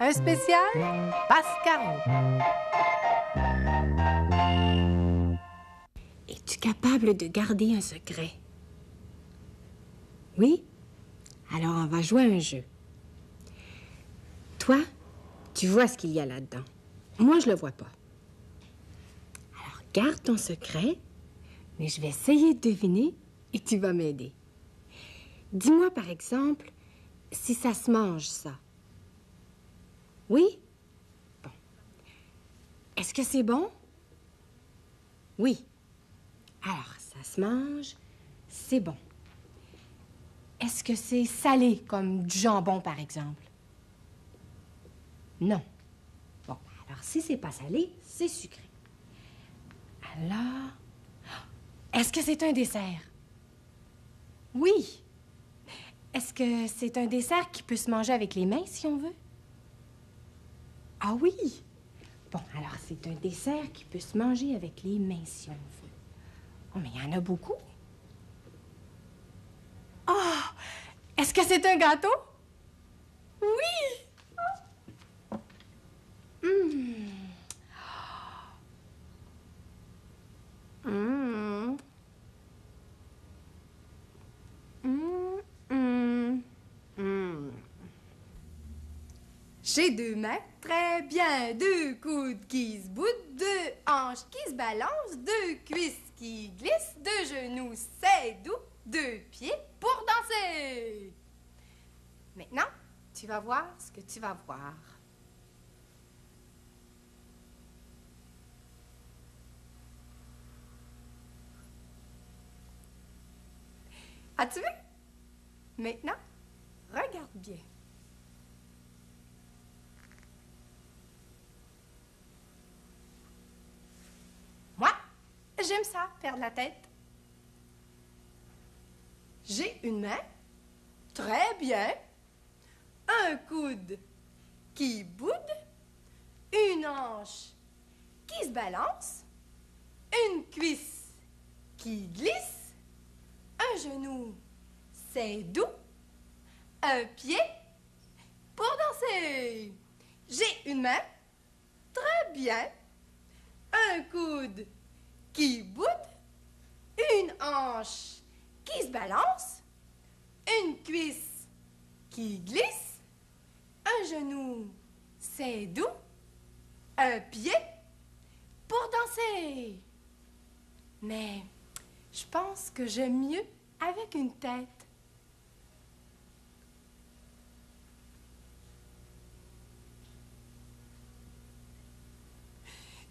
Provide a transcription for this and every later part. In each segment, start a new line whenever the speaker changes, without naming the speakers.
Un spécial Pascaro.
Es-tu capable de garder un secret? Oui? Alors, on va jouer à un jeu. Toi, tu vois ce qu'il y a là-dedans. Moi, je le vois pas. Alors, garde ton secret, mais je vais essayer de deviner et tu vas m'aider. Dis-moi, par exemple, si ça se mange, ça. Oui? Bon. Est-ce que c'est bon? Oui. Alors, ça se mange, c'est bon. Est-ce que c'est salé, comme du jambon, par exemple? Non. Bon, alors si c'est pas salé, c'est sucré. Alors, est-ce que c'est un dessert? Oui. Est-ce que c'est un dessert qui peut se manger avec les mains, si on veut? Ah oui. Bon, alors c'est un dessert qui peut se manger avec les mains, si on veut. Oh, mais il y en a beaucoup. Oh! Est-ce que c'est un gâteau? Oui! Mmh. Mmh. Mmh. Mmh. Mmh.
J'ai deux mains, très bien, deux coudes qui se boudent, deux hanches qui se balancent, deux cuisses qui glissent, deux genoux, c'est doux, deux pieds pour danser. Maintenant, tu vas voir ce que tu vas voir. As-tu vu? Maintenant, regarde bien. Moi, j'aime ça, perdre la tête. J'ai une main, très bien, un coude qui boude, une hanche qui se balance, une cuisse qui glisse, un genou, c'est doux, un pied pour danser. J'ai une main, très bien, un coude qui boude, une hanche qui se balance, une cuisse qui glisse, un genou, c'est doux, un pied pour danser. Mais je pense que j'aime mieux avec une tête.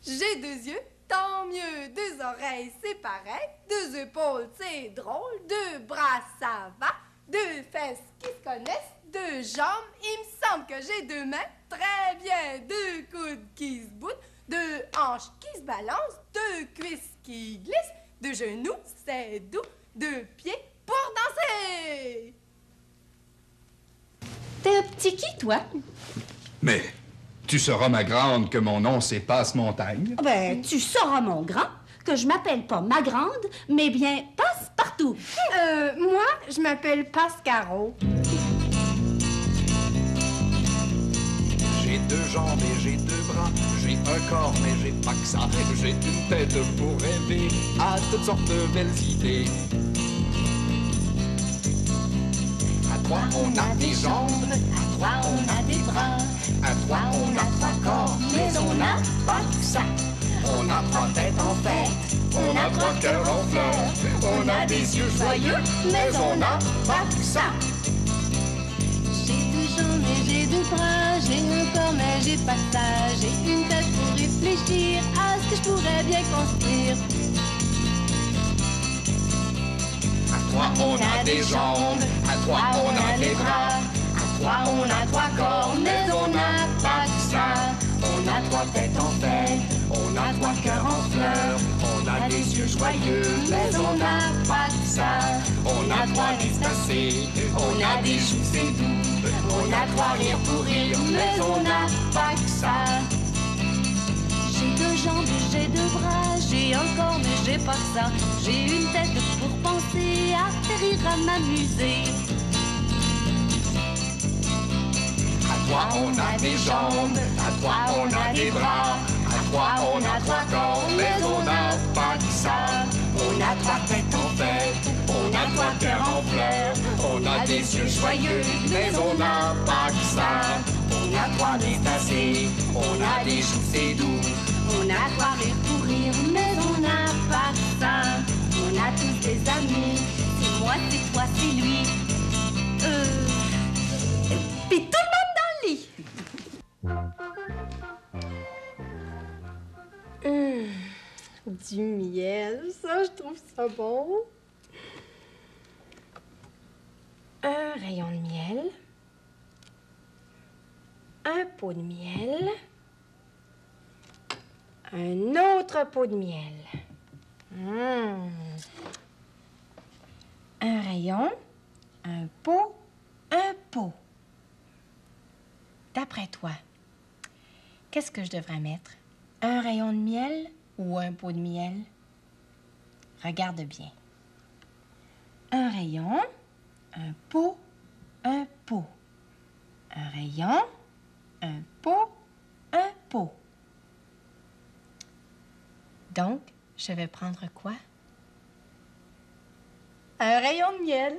J'ai deux yeux, tant mieux, deux oreilles, c'est pareil, deux épaules, c'est drôle, deux bras, ça va, deux fesses qui se connaissent, deux jambes, il me semble que j'ai deux mains, très bien, deux coudes qui se boudent, deux hanches qui se balancent, deux cuisses qui glissent, deux genoux, c'est doux, deux pieds pour danser.
T'es un petit qui, toi?
Mais tu sauras, ma grande, que mon nom, c'est Passe-Montagne.
Ben, tu sauras, mon grand, que je m'appelle pas ma grande, mais bien Passe-Partout.
Moi, je m'appelle Pascaro.
J'ai deux jambes et j'ai deux bras, j'ai un corps mais j'ai pas que ça. J'ai une tête pour rêver à toutes sortes de belles idées. À trois on a des jambes, à trois on a des bras, à trois on a trois corps, mais on n'a pas que ça. On a trois têtes en fête, on a trois cœurs en fleurs, on a des yeux joyeux, mais on n'a pas que ça.
J'ai deux jambes et j'ai deux bras, j'ai un corps mais j'ai pas ça. J'ai une tête pour réfléchir à ce que je pourrais bien construire.
À trois on a des jambes, à trois on a des bras, à trois on a trois corps, mais on n'a pas que ça. On a trois têtes en fête, on a trois cœurs en fleurs, on a des yeux joyeux, mais on n'a pas que ça. On a trois crustacés, on a des joues c'est doux, on a trois rires pour rire, mais on n'a pas que ça.
J'ai deux jambes et j'ai deux bras, j'ai un corps mais j'ai pas ça. J'ai une tête pour penser, à faire rire, à m'amuser.
À trois, on a des jambes. À trois, on a des bras. À trois, on a trois corps, mais on n'a pas que ça. On a trois têtes en fête, on a trois cœurs en fleurs. On a des yeux joyeux, mais on n'a pas que ça. On a trois distacés, on a des joues, c'est doux.
On a trois rires pour rire, mais on n'a pas que ça. On a tous des amis, c'est moi, c'est toi, c'est lui. Puis tout le monde dans le lit.
Du miel, ça, je trouve ça bon. Un rayon de miel. Un pot de miel. Un autre pot de miel. Un rayon, un pot, un pot. D'après toi, qu'est-ce que je devrais mettre? Un rayon de miel ou un pot de miel? Regarde bien. Un rayon, un pot, un pot. Un rayon, un pot, un pot. Donc, je vais prendre quoi? Un rayon de miel.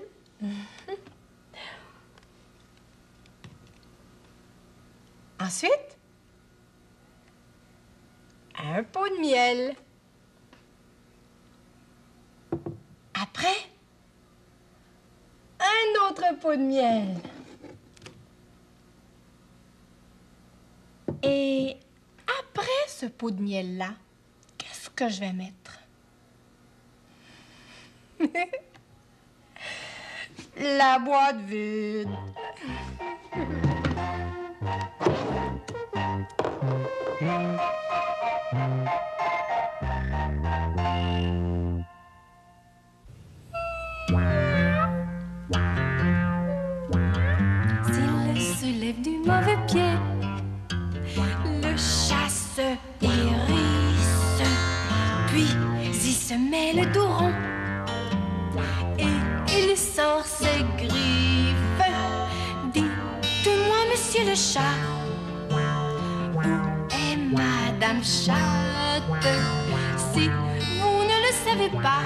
Ensuite, un pot de miel. Après, un autre pot de miel. Et après ce pot de miel-là, qu'est-ce que je vais mettre? La boîte vide.
S'il se lève du mauvais pied, le chat se hérisse, puis il se met le dos rond et il sort ses griffes. Dites-moi, monsieur le chat, où est Madame Chatte? Si vous ne le savez pas,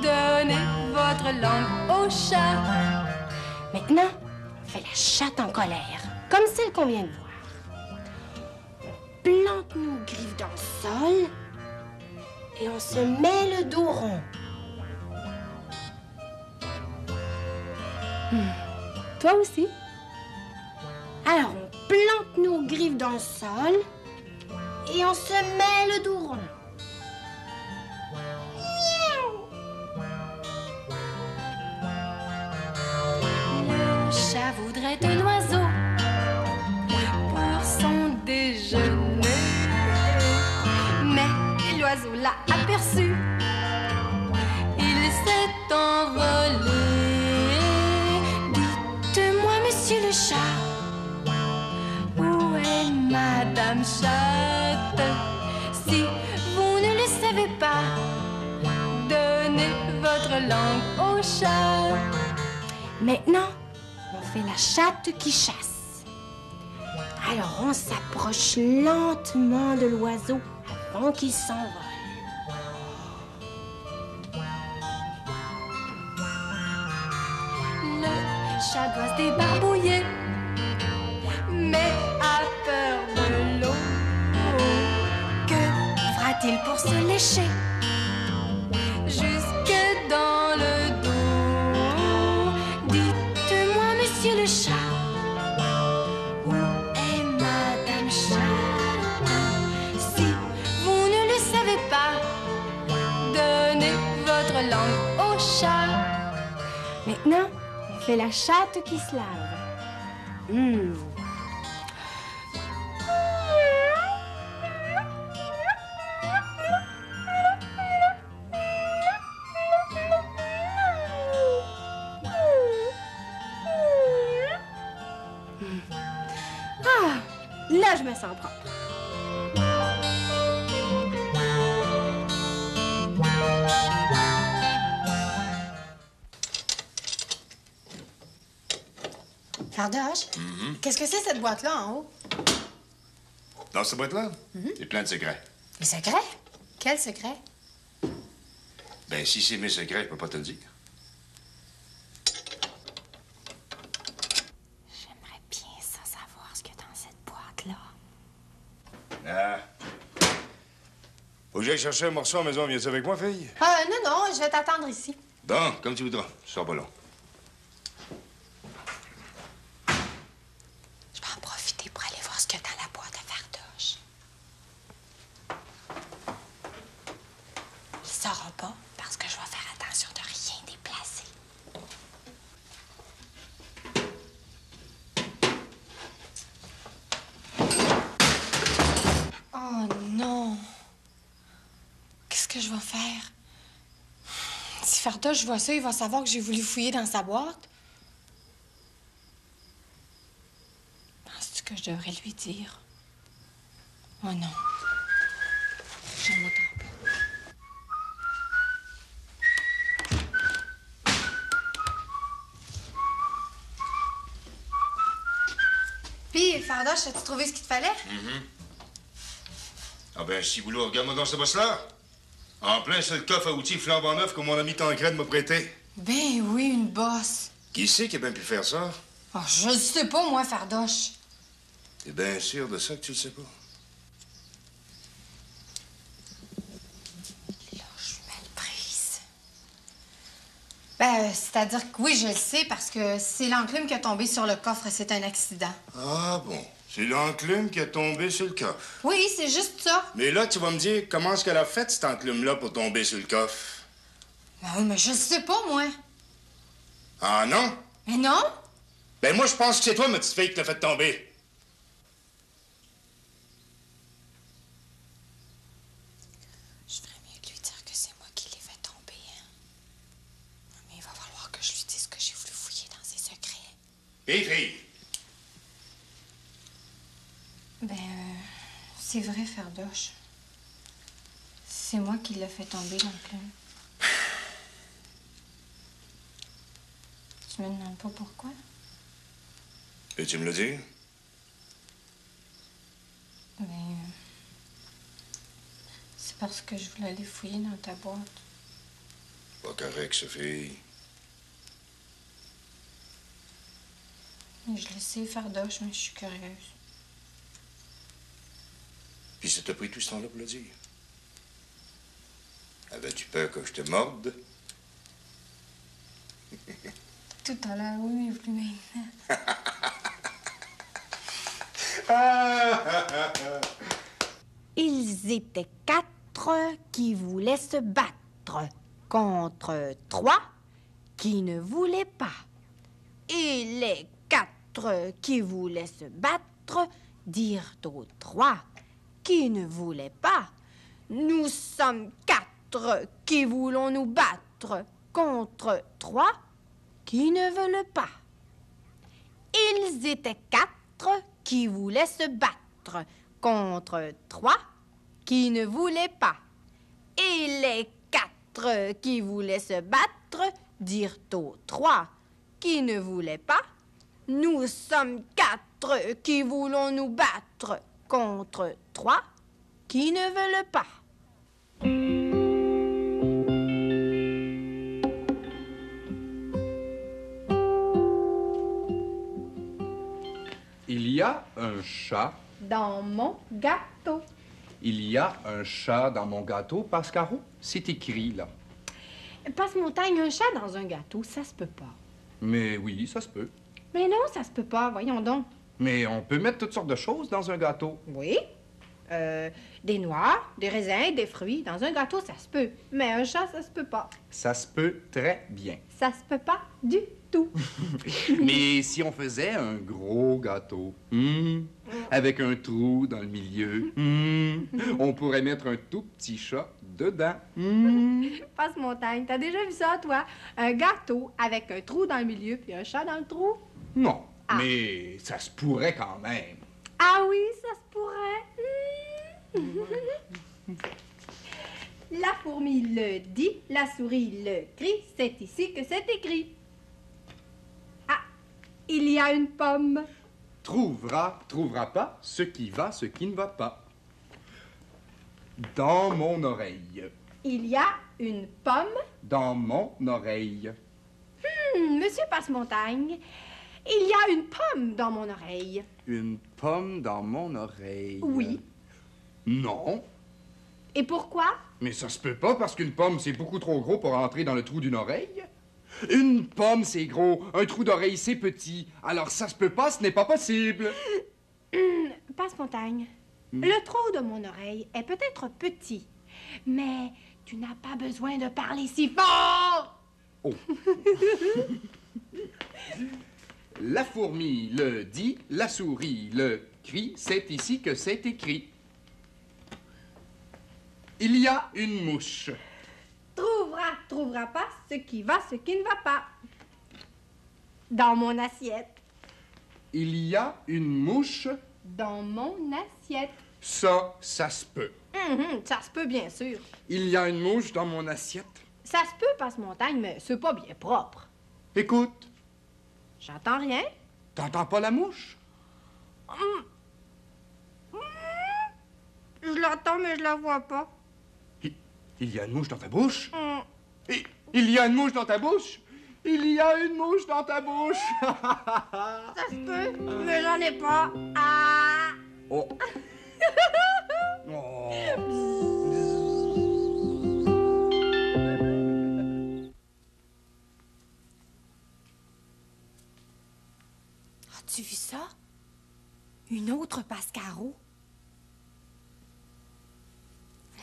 donnez votre langue au chat.
Maintenant, on fait la chatte en colère, comme celle qu'on vient de voir. On plante nos griffes dans le sol et on se met le dos rond. Toi aussi? Alors, on plante nos griffes dans le sol et on se met le dos rond.
Le chat voudrait un oiseau pour son déjeuner, mais l'oiseau l'a aperçu. Il s'est envolé. Dites-moi, monsieur le chat, où est Madame Chatte? Si vous ne le savez pas, donnez votre langue au chat.
Maintenant, on fait la chatte qui chasse. Alors, on s'approche lentement de l'oiseau avant qu'il s'envole.
Le chat doit se débarbouiller, mais a peur de l'eau. Que fera-t-il pour se lécher jusque dans le dos? Dites-moi, monsieur le chat, où est Madame Chatte? Si vous ne le savez pas, donnez votre langue au chat.
Maintenant, on fait la chatte qui se lave. Ah, là, je me sens propre. Fardoche, qu'est-ce que c'est cette boîte-là en haut?
Dans cette boîte-là, il y a plein de secrets.
Des secrets? Quel secret?
Ben, si c'est mes secrets, je peux pas te le dire.
J'aimerais bien ça savoir ce qu'il y a dans cette boîte-là.
Ah. Faut que j'aille chercher un morceau à la maison. Viens-tu avec moi, fille?
Non, je vais t'attendre ici.
Bon, comme tu voudras. Je sors pas long.
Je vais en profiter pour aller voir ce qu'il y a dans la boîte à Fardoche. Il saura pas parce que je vais faire attention de rien déplacer. Oh non! Qu'est-ce que je vais faire? Si Fardoche voit ça, il va savoir que j'ai voulu fouiller dans sa boîte. Penses-tu que je devrais lui dire? Oh non. Je ne m'attends pas. Puis, Fardoche, as-tu trouvé ce qu'il te fallait?
Ah ben, si vous voulez, regarde-moi dans ce boss-là. En plein, c'est le coffre à outils flambant neuf que mon ami Tancred m'a prêté.
Ben oui, une bosse.
Qui c'est qui a bien pu faire ça?
Oh, je le sais pas, moi, Fardoche.
T'es bien sûr de ça que tu le sais pas?
Là, je suis mal prise. Ben, c'est-à-dire que oui, je le sais, parce que c'est l'enclume qui a tombé sur le coffre et c'est un accident.
Ah bon, c'est l'enclume qui a tombé sur le coffre.
Oui, c'est juste ça.
Mais là, tu vas me dire comment est-ce qu'elle a fait, cette enclume-là, pour tomber sur le coffre?
Ben oui, mais je le sais pas, moi.
Ah non?
Mais non?
Ben moi, je pense que c'est toi, ma petite fille, qui l'a fait tomber.
Je ferais mieux de lui dire que c'est moi qui l'ai fait tomber, hein. Mais il va falloir que je lui dise que j'ai voulu fouiller dans ses secrets.
Hé, fille!
Ben, c'est vrai, Fardoche. C'est moi qui l'ai fait tomber, l'enclume. Tu me demandes pas pourquoi?
Peux-tu me le dire?
Ben, c'est parce que je voulais aller fouiller dans ta boîte.
Pas correct, Sophie.
Je le sais, Fardoche, mais je suis curieuse.
Puis ça t'a pris tout ce temps-là pour le dire? Avais-tu peur que je te morde?
Tout à l'heure, oui, mais plus maintenant.
Ils étaient 4 qui voulaient se battre contre 3 qui ne voulaient pas. Et les 4 qui voulaient se battre dirent aux 3 qui ne voulaient pas. Nous sommes 4 qui voulons nous battre contre 3 qui ne veulent pas. Ils étaient 4 qui voulaient se battre contre 3 qui ne voulaient pas. Et les 4 qui voulaient se battre dirent aux 3 qui ne voulaient pas. Nous sommes 4 qui voulons nous battre contre 3 qui ne veulent pas.
Il y a un chat.
Dans mon gâteau.
Il y a un chat dans mon gâteau, Pascaro. C'est écrit, là.
Passe-montagne, un chat dans un gâteau, ça se peut pas.
Mais oui, ça se peut.
Mais non, ça se peut pas, voyons donc.
Mais on peut mettre toutes sortes de choses dans un gâteau.
Oui. Des noix, des raisins, des fruits. Dans un gâteau, ça se peut. Mais un chat, ça se peut pas.
Ça se peut très bien.
Ça se peut pas du tout.
Mais si on faisait un gros gâteau, avec un trou dans le milieu, on pourrait mettre un tout petit chat dedans.
Passe-montagne, t'as déjà vu ça, toi? Un gâteau avec un trou dans le milieu puis un chat dans le trou?
Non, mais ça se pourrait quand même.
Ah oui, ça se pourrait.
La fourmi le dit, la souris le crie, c'est ici que c'est écrit. Ah,
Il y a une pomme.
Trouvera, trouvera pas ce qui va, ce qui ne va pas. Dans mon oreille.
Il y a une pomme.
Dans mon oreille.
Monsieur Passe-Montagne, il y a une pomme dans mon oreille.
Une pomme dans mon oreille.
Oui.
Non.
Et pourquoi?
Mais ça se peut pas parce qu'une pomme, c'est beaucoup trop gros pour entrer dans le trou d'une oreille. Une pomme, c'est gros. Un trou d'oreille, c'est petit. Alors ça se peut pas, ce n'est pas possible.
Passe-Montagne, le trou de mon oreille est peut-être petit, mais tu n'as pas besoin de parler si fort.
Oh. La fourmi le dit, la souris le crie, c'est ici que c'est écrit. Il y a une mouche.
Trouvera, trouvera pas ce qui va, ce qui ne va pas. Dans mon assiette.
Il y a une mouche.
Dans mon assiette.
Ça se peut.
Ça se peut, bien sûr.
Il y a une mouche dans mon assiette.
Ça se peut, Passe-Montagne, mais c'est pas bien propre.
Écoute,
J'entends rien.
t'entends pas la mouche?
Je l'entends, mais je la vois pas.
Il y a une mouche dans ta bouche? Il y a une mouche dans ta bouche? Il y a une mouche dans ta bouche!
Ça se peut, mais j'en ai pas. Ah!
Oh. Oh.
As-tu vu ça? Une autre Pascaro.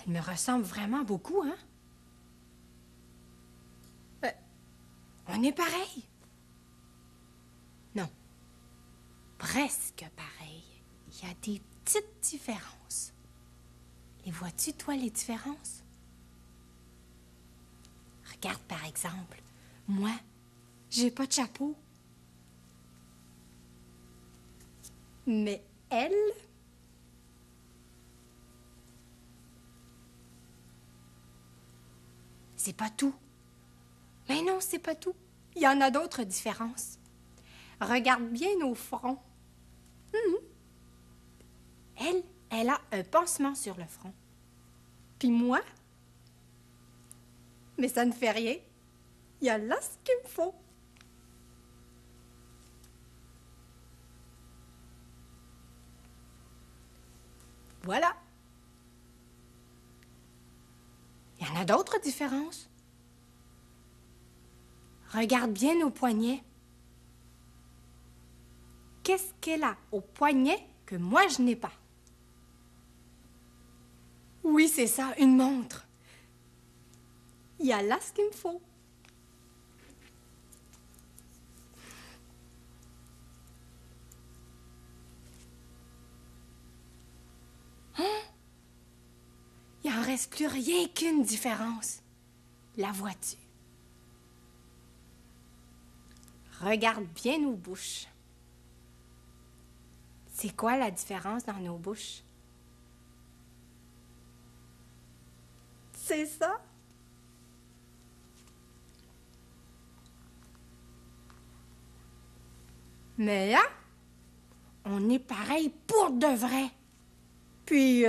Elle me ressemble vraiment beaucoup, hein? On est pareil. Non. Presque pareil. Il y a des petites différences. Les vois-tu, toi, les différences? Regarde, par exemple. Moi, j'ai pas de chapeau. Mais elle... C'est pas tout. Mais non, c'est pas tout. Il y en a d'autres différences. Regarde bien nos fronts. Elle a un pansement sur le front. Puis moi? Mais ça ne fait rien. Il y a là ce qu'il me faut. Voilà. Il y en a d'autres différences. Regarde bien nos poignets. Qu'est-ce qu'elle a au poignet que moi je n'ai pas? Oui, c'est ça, une montre. Il y a là ce qu'il me faut. Il n'en reste plus rien qu'une différence. La vois-tu? Regarde bien nos bouches. C'est quoi la différence dans nos bouches? C'est ça? Mais là, on est pareil pour de vrai. Puis,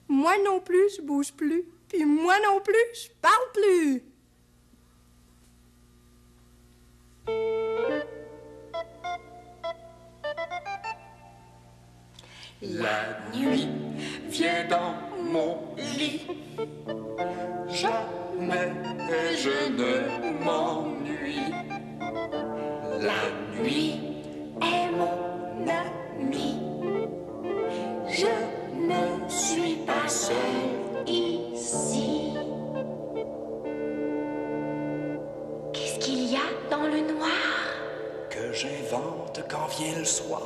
moi non plus, je bouge plus. Puis moi non plus, je parle plus.
La nuit vient dans mon lit. Jamais je ne m'ennuie. La nuit est mon amie. Je ne suis pas seule ici.
Qu'est-ce qu'il y a dans le noir?
Que j'invente quand vient le soir.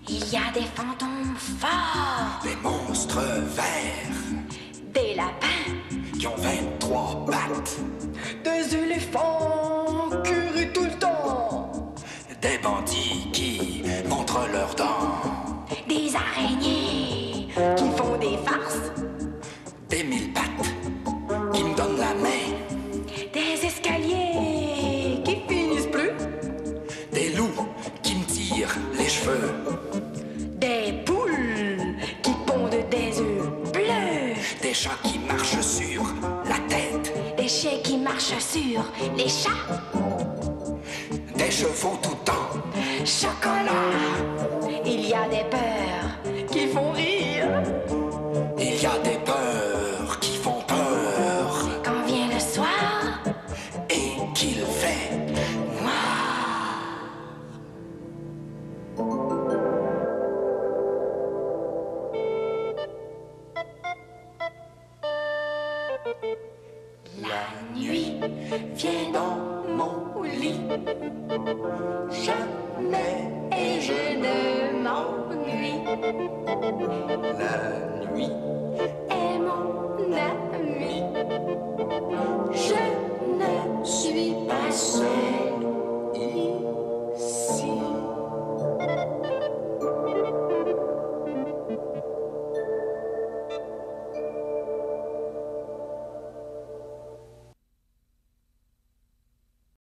Il y a des fantômes forts,
Des monstres verts
des lapins,
qui ont 23 pattes.
Des éléphants qui rient tout le temps.
Des bandits qui montrent leurs dents.
des araignées qui font des farces,
Des 1000 pattes qui me donnent la main.
marche sur les chats.
Des chevaux tout le temps.
Chocolat. Il y a des peurs qui font rire.
Il y a des peurs qui font peur.
Quand vient le soir
et qu'il fait
noir. La nuit vient dans mon lit. Jamais et je ne m'ennuie.
la nuit